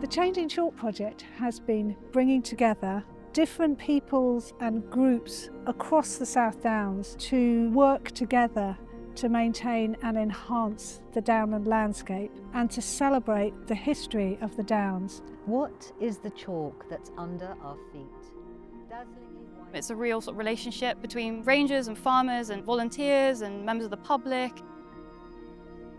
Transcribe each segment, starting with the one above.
The Changing Chalk project has been bringing together different peoples and groups across the South Downs to work together to maintain and enhance the downland landscape and to celebrate the history of the Downs. What is the chalk that's under our feet? It's a real sort of relationship between rangers and farmers and volunteers and members of the public.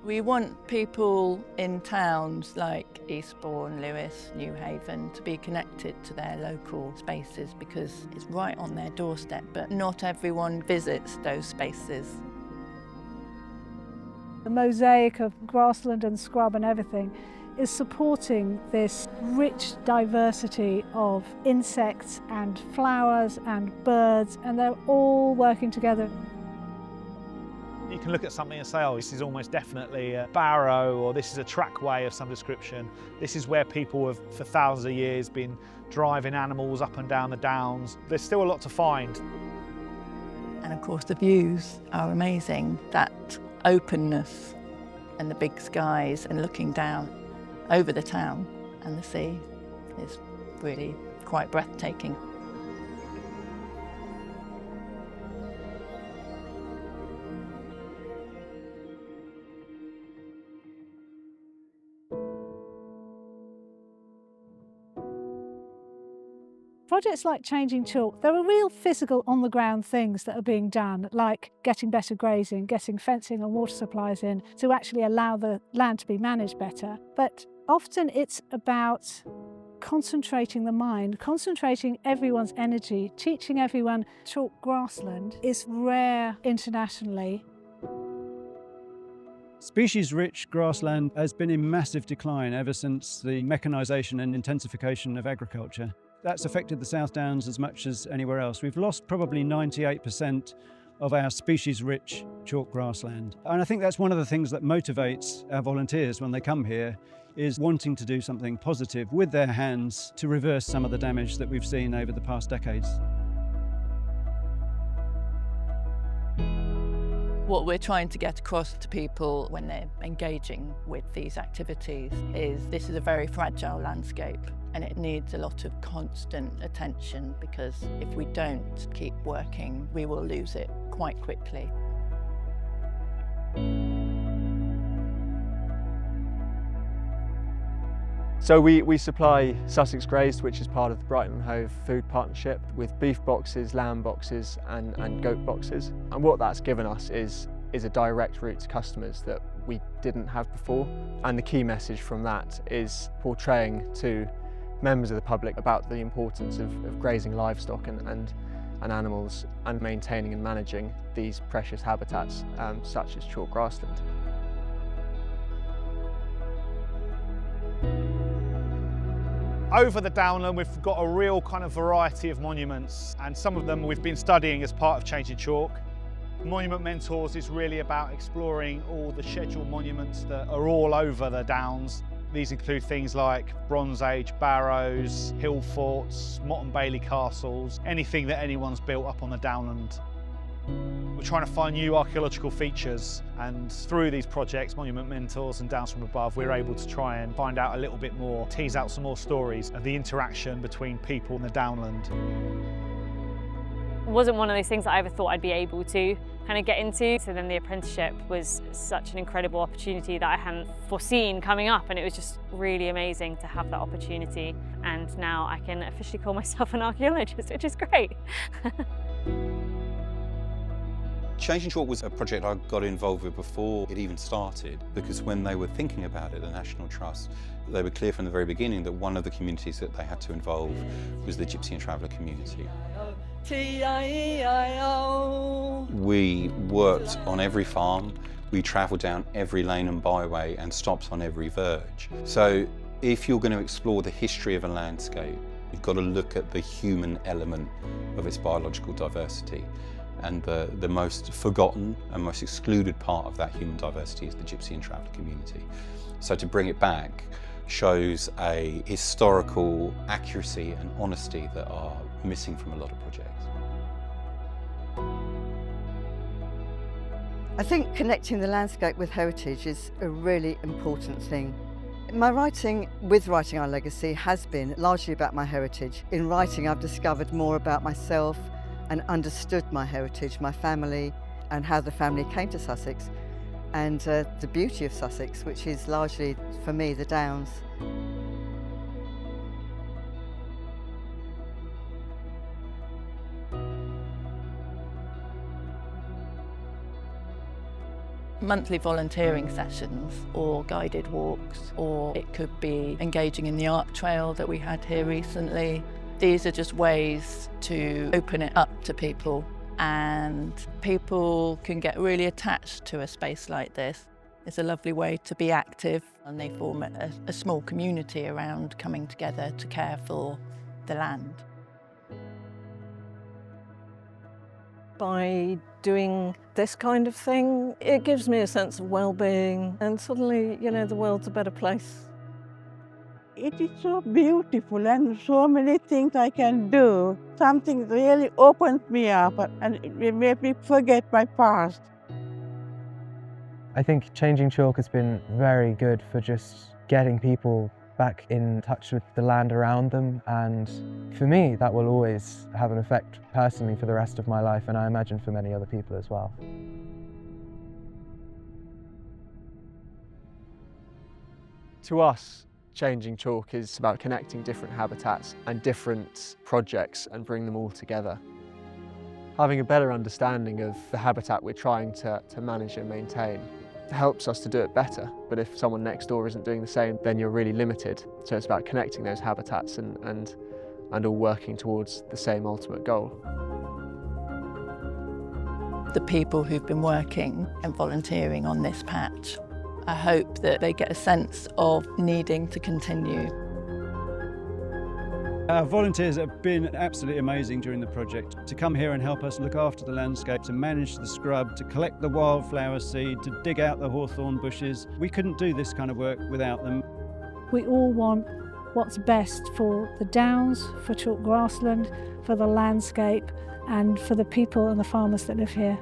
We want people in towns like Eastbourne, Lewes, Newhaven to be connected to their local spaces because it's right on their doorstep, but not everyone visits those spaces. The mosaic of grassland and scrub and everything is supporting this rich diversity of insects and flowers and birds, and they're all working together. You can look at something and say, oh, this is almost definitely a barrow, or this is a trackway of some description. This is where people have, for thousands of years, been driving animals up and down the downs. There's still a lot to find. And of course the views are amazing. That openness and the big skies and looking down over the town and the sea is really quite breathtaking. Projects like Changing Chalk, there are real physical on-the-ground things that are being done, like getting better grazing, getting fencing and water supplies in to actually allow the land to be managed better. But often it's about concentrating the mind, concentrating everyone's energy, teaching everyone chalk grassland is rare internationally. Species-rich grassland has been in massive decline ever since the mechanisation and intensification of agriculture. That's affected the South Downs as much as anywhere else. We've lost probably 98% of our species-rich chalk grassland. And I think that's one of the things that motivates our volunteers when they come here, is wanting to do something positive with their hands to reverse some of the damage that we've seen over the past decades. What we're trying to get across to people when they're engaging with these activities is this is a very fragile landscape and it needs a lot of constant attention, because if we don't keep working, we will lose it quite quickly. So we supply Sussex Grazed, which is part of the Brighton and Hove Food Partnership, with beef boxes, lamb boxes and goat boxes. And what that's given us is a direct route to customers that we didn't have before. And the key message from that is portraying to members of the public about the importance of grazing livestock and animals, and maintaining and managing these precious habitats such as chalk grassland. Over the downland, we've got a real kind of variety of monuments, and some of them we've been studying as part of Changing Chalk. Monument Mentors is really about exploring all the scheduled monuments that are all over the Downs. These include things like Bronze Age barrows, hill forts, Motte and Bailey castles, anything that anyone's built up on the downland. We're trying to find new archaeological features, and through these projects, Monument Mentors and Downs from Above, we're able to try and find out a little bit more, tease out some more stories of the interaction between people and the downland. It wasn't one of those things that I ever thought I'd be able to kind of get into. So then the apprenticeship was such an incredible opportunity that I hadn't foreseen coming up, and it was just really amazing to have that opportunity. And now I can officially call myself an archaeologist, which is great. Changing Chalk was a project I got involved with before it even started, because when they were thinking about it, the National Trust, they were clear from the very beginning that one of the communities that they had to involve was the Gypsy and Traveller community. We worked on every farm, we travelled down every lane and byway and stopped on every verge. So if you're going to explore the history of a landscape, you've got to look at the human element of its biological diversity. And the most forgotten and most excluded part of that human diversity is the Gypsy and Traveller community. So to bring it back shows a historical accuracy and honesty that are missing from a lot of projects. I think connecting the landscape with heritage is a really important thing. My writing with Writing Our Legacy has been largely about my heritage. In writing, I've discovered more about myself and understood my heritage, my family, and how the family came to Sussex, and the beauty of Sussex, which is largely, for me, the Downs. Monthly volunteering sessions or guided walks, or it could be engaging in the art trail that we had here recently. These are just ways to open it up to people, and people can get really attached to a space like this. It's a lovely way to be active, and they form a small community around coming together to care for the land. By doing this kind of thing, it gives me a sense of well-being, and suddenly, you know, the world's a better place. It is so beautiful and so many things I can do. Something really opens me up and it made me forget my past. I think Changing Chalk has been very good for just getting people back in touch with the land around them, and for me that will always have an effect personally for the rest of my life, and I imagine for many other people as well. To us, Changing Chalk is about connecting different habitats and different projects and bring them all together. Having a better understanding of the habitat we're trying to manage and maintain helps us to do it better, but if someone next door isn't doing the same, then you're really limited. So it's about connecting those habitats and all working towards the same ultimate goal. The people who've been working and volunteering on this patch, I hope that they get a sense of needing to continue. Our volunteers have been absolutely amazing during the project. To come here and help us look after the landscape, to manage the scrub, to collect the wildflower seed, to dig out the hawthorn bushes. We couldn't do this kind of work without them. We all want what's best for the Downs, for chalk grassland, for the landscape, and for the people and the farmers that live here.